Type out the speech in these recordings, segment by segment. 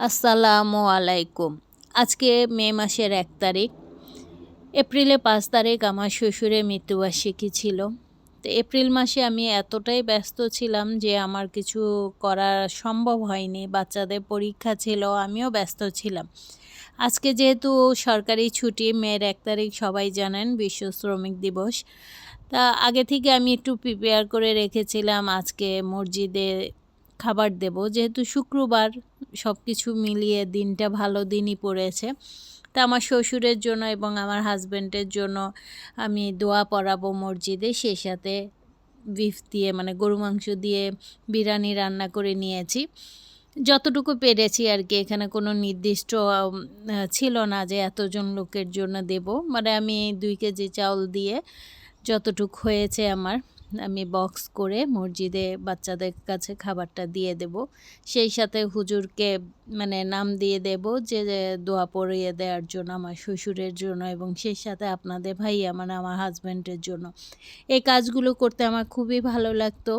আসসালামু আলাইকুম। আজকে মে মাসের ১ তারিখ। এপ্রিলে ৫ তারিখ আমার শ্বশুরের মৃত্যুবার্ষিকী ছিল। তো এপ্রিল মাসে আমি এতটাই ব্যস্ত ছিলাম যে আমার কিছু করা সম্ভব হয়নি। বাচ্চাদের পরীক্ষা ছিল, আমিও ব্যস্ত ছিলাম। আজকে যেহেতু সরকারি ছুটি, মের ১ তারিখ সবাই জানেন বিশ্ব শ্রমিক দিবস। তা আগে থেকে আমি একটু প্রিপেয়ার করে রেখেছিলাম আজকে মসজিদে খাবার দেব। যেহেতু শুক্রবার সব কিছু মিলিয়ে দিনটা ভালো দিনই পড়েছে। তা আমার শ্বশুরের জন্য এবং আমার হাজব্যান্ডের জন্য আমি দোয়া পড়াবো মসজিদে, সেই সাথে বিফ দিয়ে মানে গরু মাংস দিয়ে বিরিয়ানি রান্না করে নিয়েছি। যতটুকু পেরেছি আর কি, এখানে কোনো নির্দিষ্ট ছিল না যে এতজন লোকের জন্য দেব। মানে আমি ২ কেজি চাউল দিয়ে যতটুকু হয়েছে আমার, আমি বক্স করে মসজিদে বাচ্চাদের কাছে খাবারটা দিয়ে দেব। সেই সাথে হুজুরকে মানে নাম দিয়ে দেব যে দোয়া পড়িয়ে দেওয়ার জন্য আমার শ্বশুরের জন্য, এবং সেই সাথে আপনাদের ভাইয়া মানে আমার হাজব্যান্ডের জন্য। এই কাজগুলো করতে আমার খুবই ভালো লাগতো।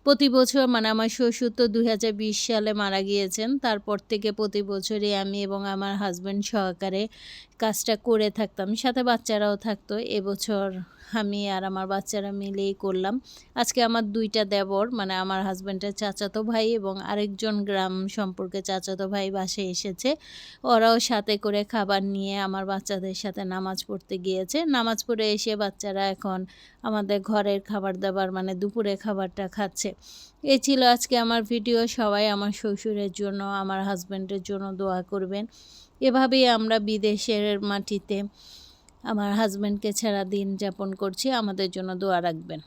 প্রতি বছর মানে আমার শ্বশুর তো ২০২০ সালে মারা গিয়েছেন। তারপর থেকে প্রতি বছরই আমি এবং আমার হাজব্যান্ড সহকারে কাজটা করে থাকতাম। সাথে বাচ্চারাও থাকতো। এবছর আমি আর আমার বাচ্চারা মিলেই করলাম। আজকে আমার ২ টা দেবর মানে আমার হাজব্যান্ডের চাচাতো ভাই এবং আরেকজন গ্রাম সম্পর্কে চাচাতো ভাই বাসায় এসেছে। ওরাও সাথে করে খাবার নিয়ে আমার বাচ্চাদের সাথে নামাজ পড়তে গিয়েছে। নামাজ পড়ে এসে বাচ্চারা এখন আমাদের ঘরের খাবার-দাবার মানে দুপুরে খাবারটা খাচ্ছে। এই ছিল আজকে আমার ভিডিও। সবাই আমার শ্বশুরের জন্য, আমার হাজব্যান্ডের জন্য দোয়া করবেন। এভাবেই আমরা বিদেশের মাটিতে আমার হাজব্যান্ডকে ছাড়া দিন যাপন করছি। আমাদের জন্য দোয়া রাখবেন।